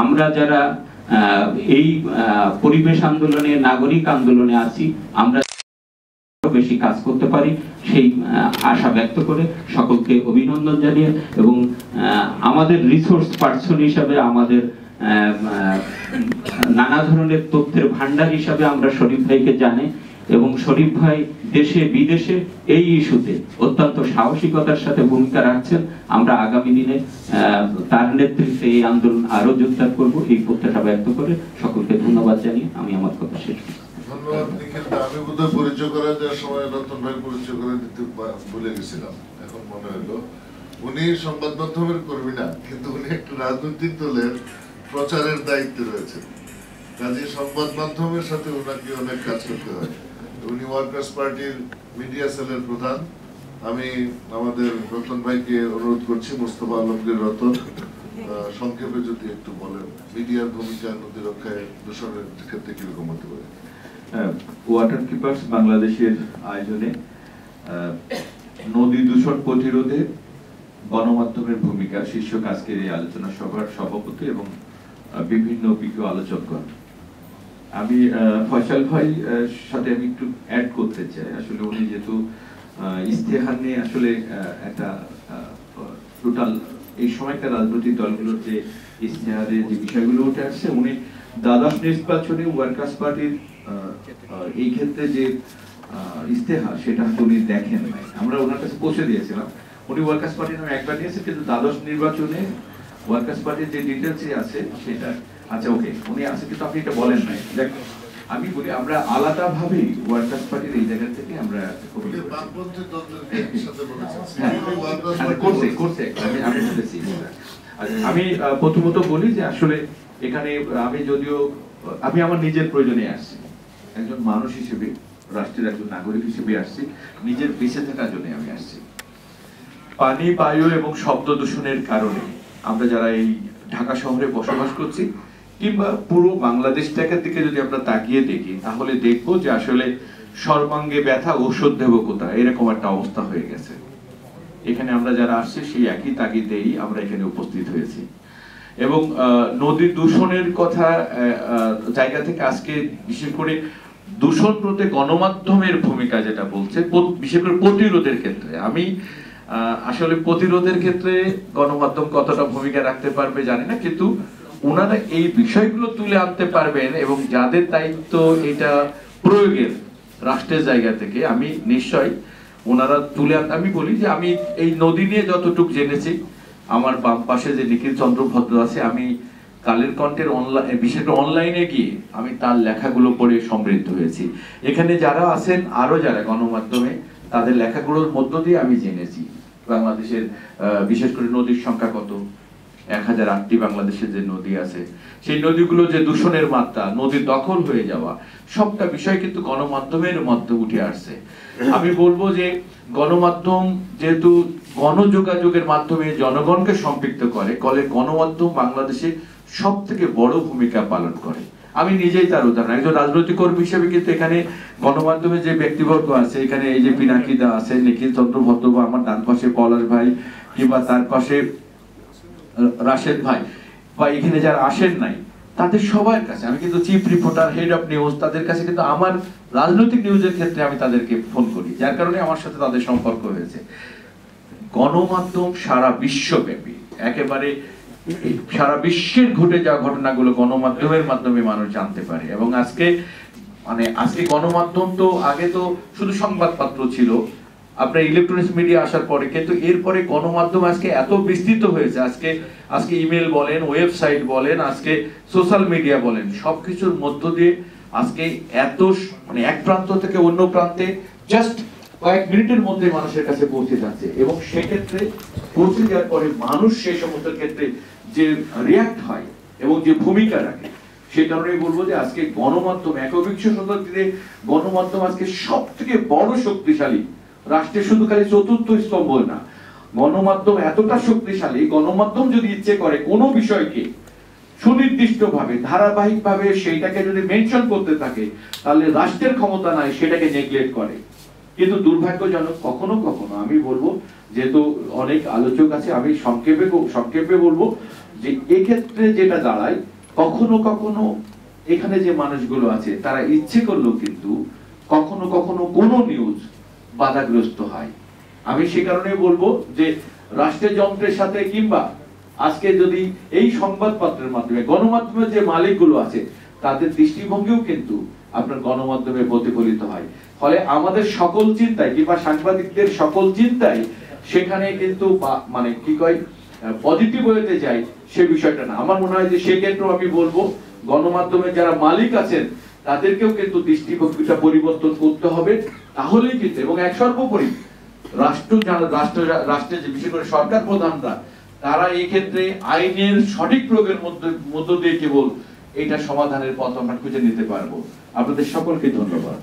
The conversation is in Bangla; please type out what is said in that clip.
আমরা যারা এই পরিবেশ আন্দোলনে, নাগরিক আন্দোলনে আছি, আমরা বেশি কাজ করতে পারি সেই আশা ব্যক্ত করে সকলকে অভিনন্দন জানিয়ে, এবং আমাদের রিসোর্স পার্সন হিসাবে, আমাদের নানা ধরনের তথ্যের ভান্ডার হিসাবে আমরা শরীফ ভাইকে জানি, এবং শরীফ ভাই দেশে বিদেশে এই ইস্যুতে অত্যন্ত সাহসিকতার সাথে ভূমিকা রাখছেন। আমরা আগামী দিনে তার নেতৃত্বে এই আন্দোলন আরো জোরদার করব, এই প্রত্যাশা ব্যক্ত করে সকলকে ধন্যবাদ জানিয়ে আমি আমার কথা শেষ করছি। ধন্যবাদ নিখিল। আমি বোধহয় পরিচয় করে দেওয়ার সময় রতন ভাই পরিচয় করে দিতে ভুলে গেছিলাম, এখন মনে হলো। উনি সংবাদ মাধ্যমের কর্মী না, কিন্তু উনি একটু রাজনৈতিক দলের প্রচারের দায়িত্বে রয়েছেন, কাজে সংবাদ মাধ্যমের সাথে ওনাকে অনেক কাজ করতে হয়। উনি ওয়ার্কার্স পার্টির মিডিয়া সেলের প্রধান। আমি আমাদের রতন ভাইকে অনুরোধ করছি, মোস্তফা আলমগীর রতন, সংক্ষেপে যদি একটু বলেন মিডিয়ার ভূমিকা নদী রক্ষায় দূষণের ক্ষেত্রে কিরকম হতে পারে। ওয়াটার কিপার্স বাংলাদেশের আয়োজনে নদী দূষণ প্রতিরোধে গণমাধ্যমের ভূমিকা শীর্ষক আজকের এই আলোচনা সভার সভাপতি এবং বিভিন্ন অভিজ্ঞ আলোচকগণ। আমি ফয়সাল ভাই সাথে আমি একটু অ্যাড করতে চাই। আসলে উনি যেহেতু ইস্তেহার নিয়ে আসলে একটা টোটাল এই সময়কার রাজনৈতিক দলগুলোর যে ইস্তেহারের যে বিষয়গুলো উঠে আসছে, উনি দ্বাদশ নির্বাচনে ওয়ার্কার্স পার্টির এই ক্ষেত্রে যে ইস্তেহার সেটা উনি দেখেন নাই, আমরা ওনার কাছে পৌঁছে দিয়েছিলাম। উনি ওয়ার্কার্স পার্টির নামে একবার নিয়েছেন, কিন্তু দ্বাদশ নির্বাচনে ওয়ার্কার্স পার্টির যে ডিটেলস আছে সেটা আচ্ছা ওকে উনি আছে, কিন্তু আপনি এটা বলেন নাই। দেখ আমি বলি আমরা আলাদা ভাবে ওয়ার্কার্স পার্টির এই জায়গা থেকে আমরা আমি প্রথমত বলি যে আসলে এখানে আমি আমার নিজের প্রয়োজনে আসছি, একজন মানুষ হিসেবে, রাষ্ট্রের একজন নাগরিক হিসেবে আসছি, নিজের বেঁচে থাকার জন্য আমি আসছি। পানি, বায়ু এবং শব্দ দূষণের কারণে আমরা যারা এই ঢাকা শহরে বসবাস করছি কিংবা পুরো বাংলাদেশটাকে দিকে যদি আমরা তাকিয়ে দেখি, তাহলে দেখবো যে আসলে সর্বাঙ্গে ব্যথা ঔষধ দেব কোথায়, এরকম একটা অবস্থা হয়ে গেছে। এখানে আমরা যারা আসছি সেই একই তাগিদেই আমরা এখানে উপস্থিত হয়েছি, এবং নদী দূষণের কথা জায়গা থেকে আজকে বিশেষ করে দূষণ প্রতি গণমাধ্যমের ভূমিকা যেটা বলছে, বিশেষ করে প্রতিরোধের ক্ষেত্রে, আমি আসলে প্রতিরোধের ক্ষেত্রে গণমাধ্যম কতটা ভূমিকা রাখতে পারবে জানি না, কিন্তু ওনারা এই বিষয়গুলো তুলে আনতে পারবেন, এবং যাদের দায়িত্ব এটা প্রয়োগের রাষ্ট্রের জায়গা থেকে, আমি নিশ্চয় ওনারা তুলে আমি বলি যে আমি এই নদী নিয়ে যতটুকু জেনেছি, আমার বাম পাশে যে নিখিল চন্দ্র ভদ্র আছে, আমি কালের কণ্ঠের বিশেষ করে অনলাইনে গিয়ে আমি তার লেখাগুলো পড়ে সমৃদ্ধ হয়েছি। এখানে যারা আছেন আরো যারা গণমাধ্যমে, তাদের লেখাগুলোর মধ্য দিয়ে আমি জেনেছি বাংলাদেশের বিশেষ করে নদীর সংখ্যা কত, 1008টি বাংলাদেশের যে নদী আছে, সেই নদীগুলো যে দূষণের মাত্রা, নদী দখল হয়ে যাওয়া, সবটা বিষয় কিন্তু গণমাধ্যমের মধ্যে উঠে আসছে। আমি বলবো যে গণমাধ্যম যেহেতু গণযোগাযোগের মাধ্যমে জনগণকে সম্পৃক্ত করে, গণমাধ্যম বাংলাদেশে সব থেকে বড় ভূমিকা পালন করে। আমি নিজেই তার উদাহরণ, একজন রাজনৈতিক কর্মী হিসেবে কিন্তু এখানে গণমাধ্যমে যে ব্যক্তিবর্গ আছে, এখানে এই যে পিনাকিদা আছে, নিখিল চন্দ্র ভদ্র, বা আমার ডান পাশে পলাশ ভাই, কিংবা তার পাশে রাশেদ ভাই, বা এখানে যারা আসেন নাই, তাদের সবার কাছে আমি কিন্তু chief reporter, head of news, তাদের কাছে কিন্তু আমার রাজনৈতিক নিউজের ক্ষেত্রে আমি তাদেরকে ফোন করি, যার কারণে আমার সাথে তাদের সম্পর্ক হয়েছে। গণমাধ্যম সারা বিশ্বব্যাপী, একেবারে সারা বিশ্বের ঘটে যাওয়া ঘটনাগুলো গণমাধ্যমের মাধ্যমে মানুষ জানতে পারে। এবং আজকে আজকে গণমাধ্যম তো আগে তো শুধু সংবাদপত্র ছিল, আপনার ইলেকট্রনিক্স মিডিয়া আসার পরে, কিন্তু এরপরে গণমাধ্যম আজকে এত বিস্তৃত হয়েছে, আজকে ইমেল বলেন, ওয়েবসাইট বলেন, আজকে সোশ্যাল মিডিয়া বলেন, সবকিছুর মধ্য দিয়ে আজকে এত এক প্রান্ত থেকে অন্য প্রান্তে জাস্ট কয়েক মিনিটের মধ্যে মানুষের কাছে পৌঁছে যাচ্ছে। এবং সেক্ষেত্রে পৌঁছে যাওয়ার পরে মানুষ সেই সমস্ত ক্ষেত্রে যে রিয়াক্ট হয় এবং যে ভূমিকা রাখে, সেই কারণেই বলবো যে আজকে গণমাধ্যম একবিংশ শতাব্দীতে গণমাধ্যম আজকে সব থেকে বড় শক্তিশালী, রাষ্ট্রের শুধু খালি চতুর্থ স্তম্ভ না, গণমাধ্যম এতটা শক্তিশালী, গণমাধ্যম যদি ইচ্ছে করে কোনো বিষয়কে সুনির্দিষ্টভাবে ধারাবাহিকভাবে সেইটাকে যদি মেনশন করতে থাকে, তাহলে রাষ্ট্রের ক্ষমতা নাই সেটাকে নেগলেক্ট করে। কিন্তু দুর্ভাগ্যজনক কখনো কখনো আমি বলবো, যেহেতু অনেক আলোচক আছে, আমি সংক্ষেপে বলবো যে এক্ষেত্রে যেটা দাঁড়ায়, কখনো কখনো এখানে যে মানুষগুলো আছে তারা ইচ্ছে করলেও কিন্তু কখনো কখনো কোনো নিউজ বাধাগ্রস্ত হয়। আমি সে কারণে বলবো যে রাষ্ট্রের যন্ত্রের সাথে কিংবা আজকে যদি এই সংবাদপত্রের মাধ্যমে গণমাধ্যমের যে মালিকগুলো আছে তাদের দৃষ্টিভঙ্গিও কিন্তু আপনার গণমাধ্যমে প্রতিফলিত হয়। ফলে আমাদের সকল চিন্তায় কিংবা সাংবাদিকদের সকল চিন্তায় সেখানে কিন্তু মানে কি কয় পজিটিভ ওয়েতে যায় সে বিষয়টা না। আমার মনে হয় যে সেক্ষেত্রেও আমি বলবো গণমাধ্যমের যারা মালিক আছেন তাদেরকেও কিন্তু দৃষ্টিভঙ্গিটা পরিবর্তন করতে হবে, তাহলেই কিন্তু এবং এক সর্বোপরি রাষ্ট্রের যে বিশেষ করে সরকার প্রধানরা তারা এই ক্ষেত্রে আইনের সঠিক প্রয়োগের মধ্য দিয়ে কেবল এটা সমাধানের পথ আমরা খুঁজে নিতে পারবো। আপনাদের সকলকে ধন্যবাদ।